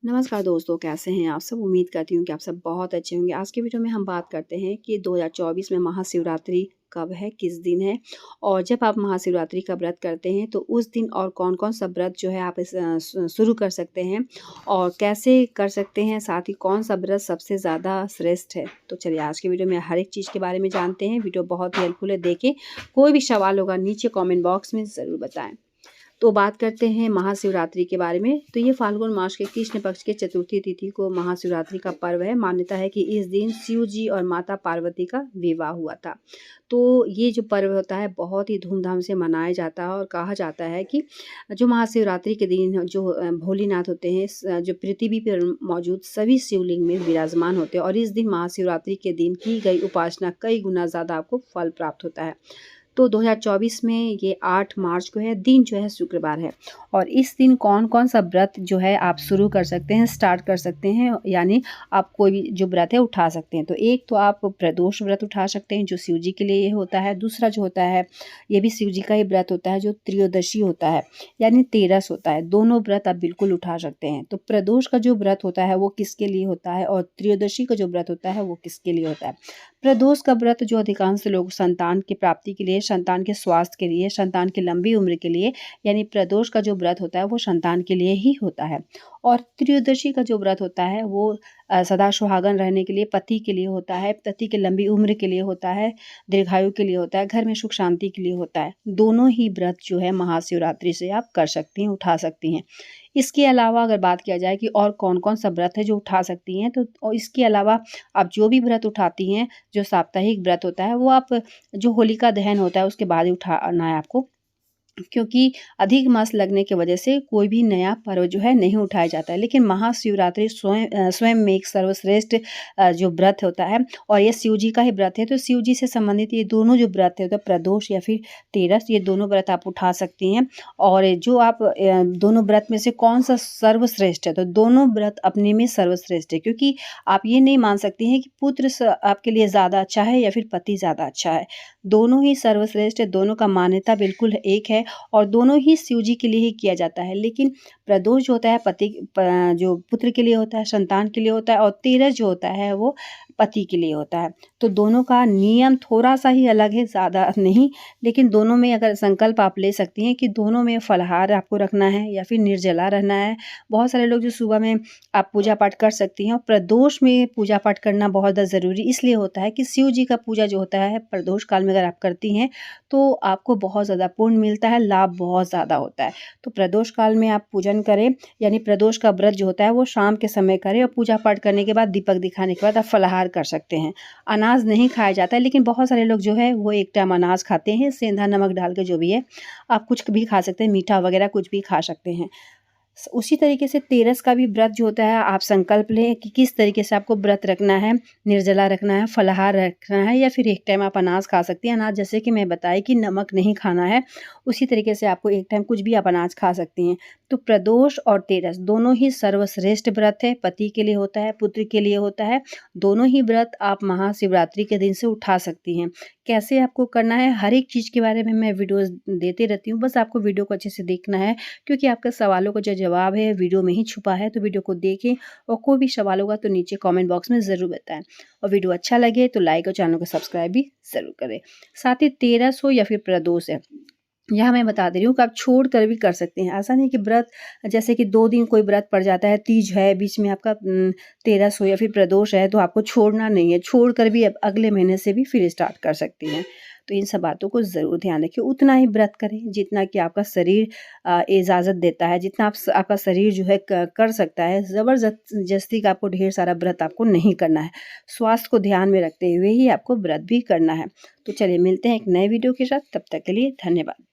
नमस्कार दोस्तों, कैसे हैं आप सब। उम्मीद करती हूँ कि आप सब बहुत अच्छे होंगे। आज के वीडियो में हम बात करते हैं कि 2024 में महाशिवरात्रि कब है, किस दिन है, और जब आप महाशिवरात्रि का व्रत करते हैं तो उस दिन और कौन-कौन सा व्रत जो है आप शुरू कर सकते हैं और कैसे कर सकते हैं, साथ ही कौन सा व्रत सबसे ज़्यादा श्रेष्ठ है। तो चलिए आज के वीडियो में हर एक चीज़ के बारे में जानते हैं। वीडियो बहुत ही हेल्पफुल है, देखें। कोई भी सवाल होगा नीचे कमेंट बॉक्स में ज़रूर बताएँ। तो बात करते हैं महाशिवरात्रि के बारे में। तो ये फाल्गुन मास के कृष्ण पक्ष के चतुर्थी तिथि को महाशिवरात्रि का पर्व है। मान्यता है कि इस दिन शिव जी और माता पार्वती का विवाह हुआ था। तो ये जो पर्व होता है बहुत ही धूमधाम से मनाया जाता है और कहा जाता है कि जो महाशिवरात्रि के दिन जो भोलेनाथ होते हैं, जो पृथ्वी पर मौजूद सभी शिवलिंग में विराजमान होते हैं और इस दिन महाशिवरात्रि के दिन की गई उपासना कई गुना ज़्यादा आपको फल प्राप्त होता है। तो 2024 में ये 8 मार्च को है, दिन जो है शुक्रवार है। और इस दिन कौन-कौन सा व्रत जो है आप शुरू कर सकते हैं, स्टार्ट कर सकते हैं, यानी आप कोई भी जो व्रत है उठा सकते हैं। तो एक तो आप प्रदोष व्रत उठा सकते हैं जो शिव जी के लिए होता है। दूसरा जो होता है ये भी शिव जी का ही व्रत होता है जो त्रयोदशी होता है, यानी 13 होता है। दोनों व्रत आप बिल्कुल उठा सकते हैं। तो प्रदोष का जो व्रत होता है वो किसके लिए होता है और त्रयोदशी का जो व्रत होता है वो किसके लिए होता है। प्रदोष का व्रत जो अधिकांश लोग संतान की प्राप्ति के लिए, संतान के स्वास्थ्य के लिए, संतान की लंबी उम्र के लिए, यानी प्रदोष का जो व्रत होता है वो संतान के लिए ही होता है। और त्रयोदशी का जो व्रत होता है वो सदा सुहागन रहने के लिए, पति के लिए होता है, पति की लंबी उम्र के लिए होता है, दीर्घायु के लिए होता है, घर में सुख शांति के लिए होता है। दोनों ही व्रत जो है महाशिवरात्रि से आप कर सकती हैं, उठा सकती हैं। इसके अलावा अगर बात किया जाए कि और कौन-कौन सा व्रत है जो उठा सकती हैं, तो और इसके अलावा आप जो भी व्रत उठाती हैं, जो साप्ताहिक व्रत होता है वो आप जो होलिका दहन होता है उसके बाद ही उठाना है आपको। क्योंकि अधिक मास लगने की वजह से कोई भी नया पर्व जो है नहीं उठाया जाता है। लेकिन महाशिवरात्रि स्वयं में एक सर्वश्रेष्ठ जो व्रत होता है और ये शिव जी का ही व्रत है। तो शिव जी से संबंधित ये दोनों जो व्रत है, तो प्रदोष या फिर तेरस, ये दोनों व्रत आप उठा सकती हैं। और जो आप दोनों व्रत में से कौन सा सर्वश्रेष्ठ है, तो दोनों व्रत अपने में सर्वश्रेष्ठ है। क्योंकि आप ये नहीं मान सकती हैं कि पुत्र आपके लिए ज़्यादा अच्छा है या फिर पति ज़्यादा अच्छा है। दोनों ही सर्वश्रेष्ठ है, दोनों का मान्यता बिल्कुल एक है और दोनों ही शिव जी के लिए ही किया जाता है। लेकिन प्रदोष जो होता है जो पुत्र के लिए होता है, संतान के लिए होता है, और तेरस जो होता है वो पति के लिए होता है। तो दोनों का नियम थोड़ा-सा ही अलग है, ज़्यादा नहीं। लेकिन दोनों में अगर संकल्प आप ले सकती हैं कि दोनों में फलाहार आपको रखना है या फिर निर्जला रहना है। बहुत सारे लोग जो सुबह में आप पूजा पाठ कर सकती हैं, और प्रदोष में पूजा पाठ करना बहुत ज़्यादा ज़रूरी इसलिए होता है कि शिव जी का पूजा जो होता है प्रदोष काल में अगर आप करती हैं तो आपको बहुत ज़्यादा पुण्य मिलता है, लाभ बहुत ज़्यादा होता है। तो प्रदोष काल में आप पूजन करें, यानी प्रदोष का व्रत जो होता है वो शाम के समय करें, और पूजा पाठ करने के बाद, दीपक दिखाने के बाद आप फलाहार कर सकते हैं। अनाज नहीं खाया जाता है, लेकिन बहुत सारे लोग जो है वो एक टाइम अनाज खाते हैं, सेंधा नमक डाल के जो भी है। आप कुछ भी खा सकते हैं, मीठा वगैरह कुछ भी खा सकते हैं। उसी तरीके से तेरस का भी व्रत जो होता है, आप संकल्प लें कि किस तरीके से आपको व्रत रखना है, निर्जला रखना है, फलाहार रखना है, या फिर एक टाइम आप अनाज खा सकती हैं। अनाज जैसे कि मैं बताई कि नमक नहीं खाना है, उसी तरीके से आपको एक टाइम कुछ भी आप अनाज खा सकती हैं। तो प्रदोष और तेरस दोनों ही सर्वश्रेष्ठ व्रत है, पति के लिए होता है, पुत्र के लिए होता है। दोनों ही व्रत आप महाशिवरात्रि के दिन से उठा सकती हैं। कैसे आपको करना है, हर एक चीज़ के बारे में मैं वीडियोज़ देते रहती हूँ, बस आपको वीडियो को अच्छे से देखना है। क्योंकि आपके सवालों का जो जवाब है वीडियो में ही छुपा है। तो वीडियो को देखें, और कोई भी सवाल होगा तो नीचे कमेंट बॉक्स में ज़रूर बताएं। और वीडियो अच्छा लगे तो लाइक और चैनल को सब्सक्राइब भी ज़रूर करें। साथ ही तेरस हो या फिर प्रदोष है, यहाँ मैं बता दे रही हूँ कि आप छोड़ कर भी कर सकते हैं। ऐसा नहीं कि व्रत, जैसे कि 2 दिन कोई व्रत पड़ जाता है, तीज है, बीच में आपका तेरस हो या फिर प्रदोष है, तो आपको छोड़ना नहीं है। छोड़ कर भी अब अगले महीने से भी फिर स्टार्ट कर सकती हैं। तो इन सब बातों को ज़रूर ध्यान रखिए। उतना ही व्रत करें जितना कि आपका शरीर इजाज़त देता है, जितना आपका शरीर जो है कर सकता है। ज़बरदस्ती का आपको ढेर सारा व्रत आपको नहीं करना है। स्वास्थ्य को ध्यान में रखते हुए ही आपको व्रत भी करना है। तो चलिए मिलते हैं एक नए वीडियो के साथ, तब तक के लिए धन्यवाद।